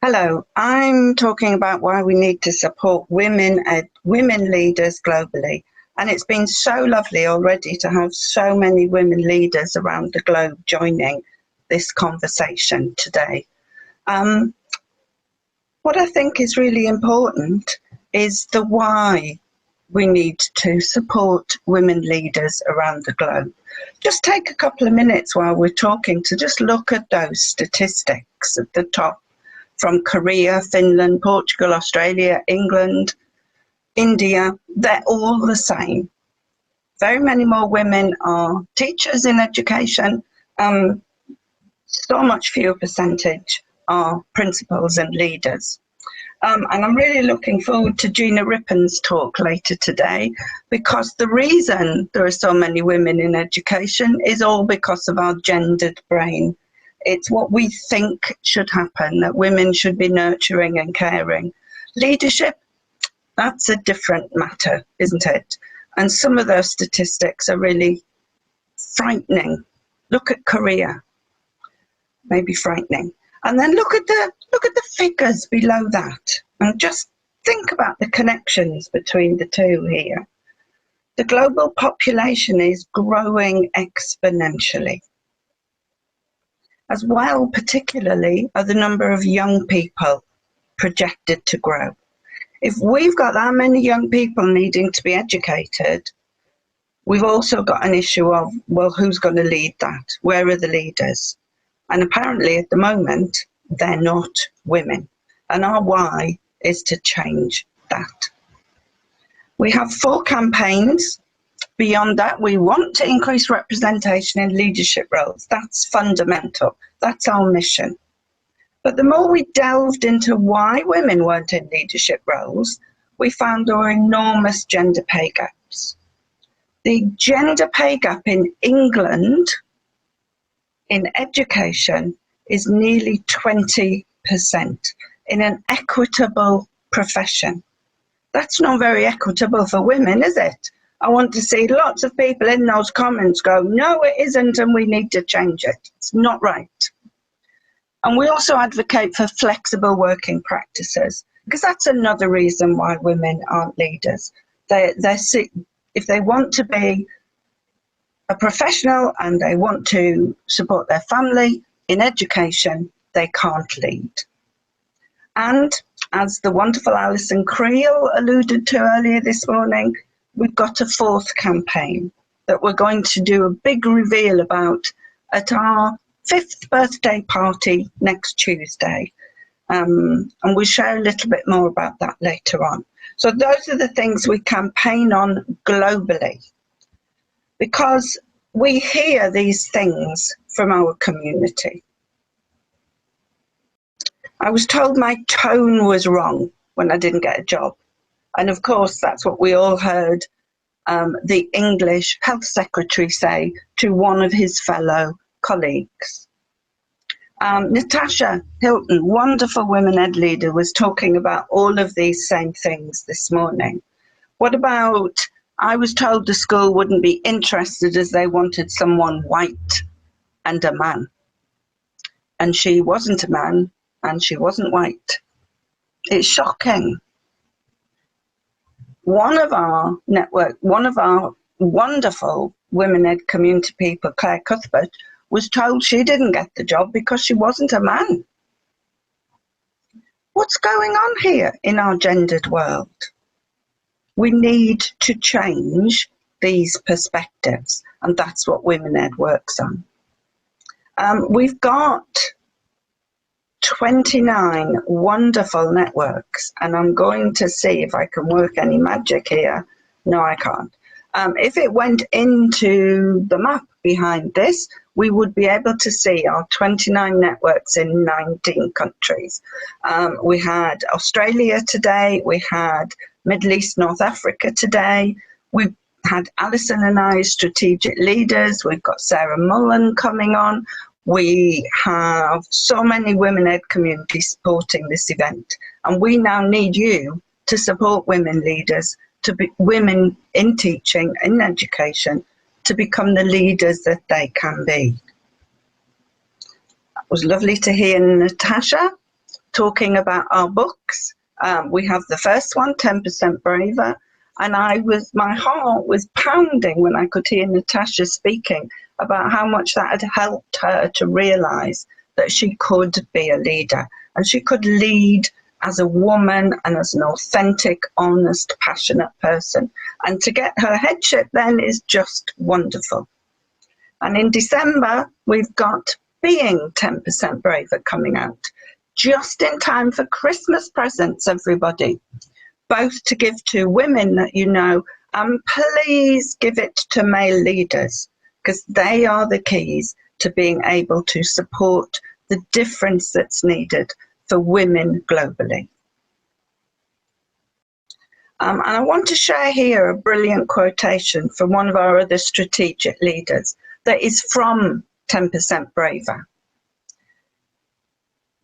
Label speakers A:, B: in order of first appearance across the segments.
A: Hello, I'm talking about why we need to support women leaders globally. And it's been so lovely already to have so many women leaders around the globe joining this conversation today. What I think is really important is the why we need to support women leaders around the globe. Just take a couple of minutes while we're talking to just look at those statistics at the top. From Korea, Finland, Portugal, Australia, England, India, they're all the same. Very many more women are teachers in education. So much fewer percentage are principals and leaders. And I'm really looking forward to Gina Rippon's talk later today, because the reason there are so many women in education is all because of our gendered brain. It's what we think should happen, that women should be nurturing and caring. Leadership, that's a different matter, isn't it? And some of those statistics are really frightening. Look at Korea, maybe frightening. And then look at the figures below that, and just think about the connections between the two here. The global population is growing exponentially. As well, particularly, are the number of young people projected to grow. If we've got that many young people needing to be educated, we've also got an issue of, well, who's going to lead that? Where are the leaders? And apparently at the moment, they're not women. And our why is to change that. We have 4 campaigns. Beyond that, we want to increase representation in leadership roles. That's fundamental. That's our mission. But the more we delved into why women weren't in leadership roles, we found there were enormous gender pay gaps. The gender pay gap in England in education is nearly 20% in an equitable profession. That's not very equitable for women, is it? I want to see lots of people in those comments go, no, it isn't, and we need to change it. It's not right. And we also advocate for flexible working practices, because that's another reason why women aren't leaders. If they want to be a professional and they want to support their family in education, they can't lead. And as the wonderful Alison Creel alluded to earlier this morning, we've got a 4th campaign that we're going to do a big reveal about at our 5th birthday party next Tuesday. And we'll share a little bit more about that later on. So those are the things we campaign on globally, because we hear these things from our community. I was told my tone was wrong when I didn't get a job. And of course, that's what we all heard the English health secretary say to one of his fellow colleagues. Natasha Hilton, wonderful women ed leader, was talking about all of these same things this morning. What about, I was told the school wouldn't be interested as they wanted someone white and a man. And she wasn't a man and she wasn't white. It's shocking. One of our wonderful women ed community people, Claire Cuthbert, was told she didn't get the job because she wasn't a man. What's going on here in our gendered world? We need to change these perspectives, and that's what Women Ed works on. We've got 29 wonderful networks, and I'm going to see if I can work any magic here. No, I can't. If it went into the map behind this, we would be able to see our 29 networks in 19 countries. We had Australia today, we had Middle East, North Africa today, we had Alison and I as strategic leaders, we've got Sarah Mullen coming on. We have so many women ed communities supporting this event, and we now need you to support women leaders, to be women in teaching, in education, to become the leaders that they can be. It was lovely to hear Natasha talking about our books. We have the first one, 10% Braver, and my heart was pounding when I could hear Natasha speaking about how much that had helped her to realise that she could be a leader and she could lead as a woman and as an authentic, honest, passionate person. And to get her headship then is just wonderful. And in December, we've got Being 10% Braver coming out, just in time for Christmas presents, everybody. Both to give to women that you know, and please give it to male leaders, because they are the keys to being able to support the difference that's needed for women globally. And I want to share here a brilliant quotation from one of our other strategic leaders that is from 10% Braver.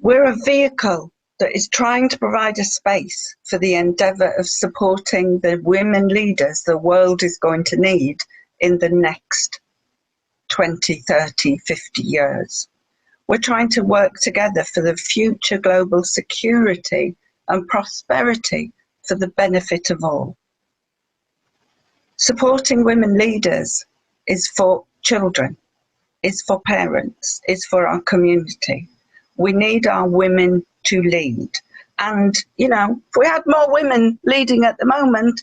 A: We're a vehicle that is trying to provide a space for the endeavour of supporting the women leaders the world is going to need in the next 20, 30, 50 years. We're trying to work together for the future global security and prosperity for the benefit of all. Supporting women leaders is for children, is for parents, is for our community. We need our women to lead. And, you know, if we had more women leading at the moment,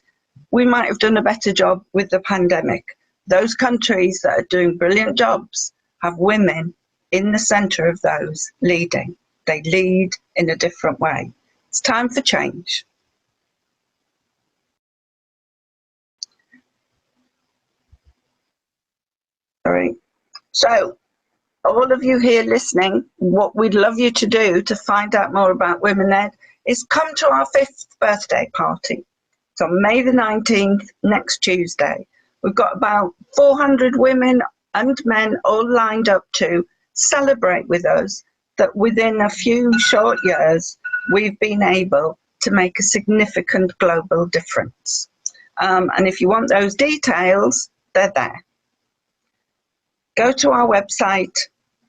A: we might have done a better job with the pandemic. Those countries that are doing brilliant jobs have women in the centre of those leading. They lead in a different way. It's time for change. Sorry. So, all of you here listening, what we'd love you to do to find out more about Women Ed is come to our 5th birthday party. It's on May the 19th, next Tuesday. We've got about 400 women and men all lined up to celebrate with us that within a few short years, we've been able to make a significant global difference. And if you want those details, they're there. Go to our website,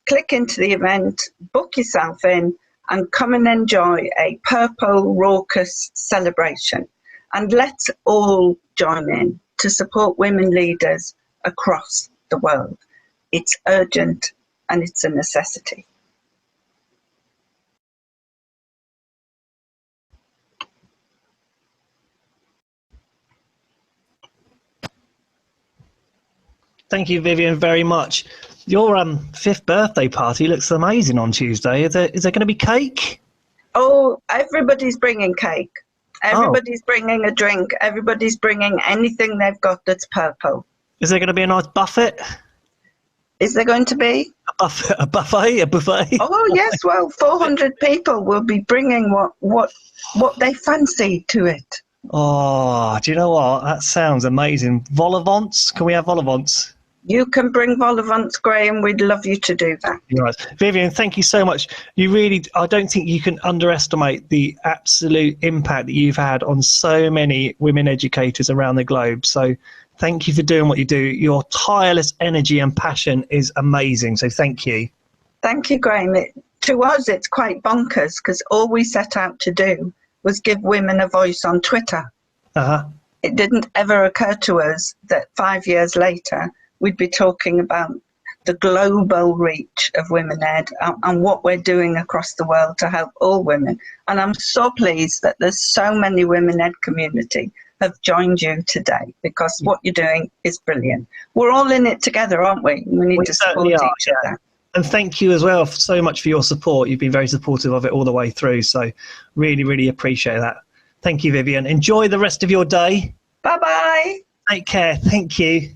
A: click into the event, book yourself in, and come and enjoy a purple raucous celebration. And let's all join in to support women leaders across the world. It's urgent and it's a necessity.
B: Thank you, Vivienne, very much. Your 5th birthday party looks amazing on Tuesday. Is there going to be cake?
A: Oh, everybody's bringing cake. Everybody's bringing a drink. Everybody's bringing anything they've got that's purple.
B: Is there going to be a nice buffet?
A: Is there going to be?
B: A buffet?
A: Oh, yes. Well, 400 people will be bringing what they fancy to it.
B: Oh, do you know what? That sounds amazing. Vol au vents? Can we have vol au vents?
A: You can bring vol au vents, Graham. We'd love you to do that.
B: Right. Vivienne, thank you so much. I don't think you can underestimate the absolute impact that you've had on so many women educators around the globe. So thank you for doing what you do. Your tireless energy and passion is amazing. So thank you.
A: Thank you, Graham. To us, it's quite bonkers because all we set out to do was give women a voice on Twitter. It didn't ever occur to us that 5 years later, we'd be talking about the global reach of Women Ed and what we're doing across the world to help all women. And I'm so pleased that there's so many Women Ed community have joined you today because what you're doing is brilliant. We're all in it together, aren't we? We need to support each other.
B: And thank you as well so much for your support. You've been very supportive of it all the way through. So really, really appreciate that. Thank you, Vivienne. Enjoy the rest of your day.
A: Bye-bye.
B: Take care. Thank you.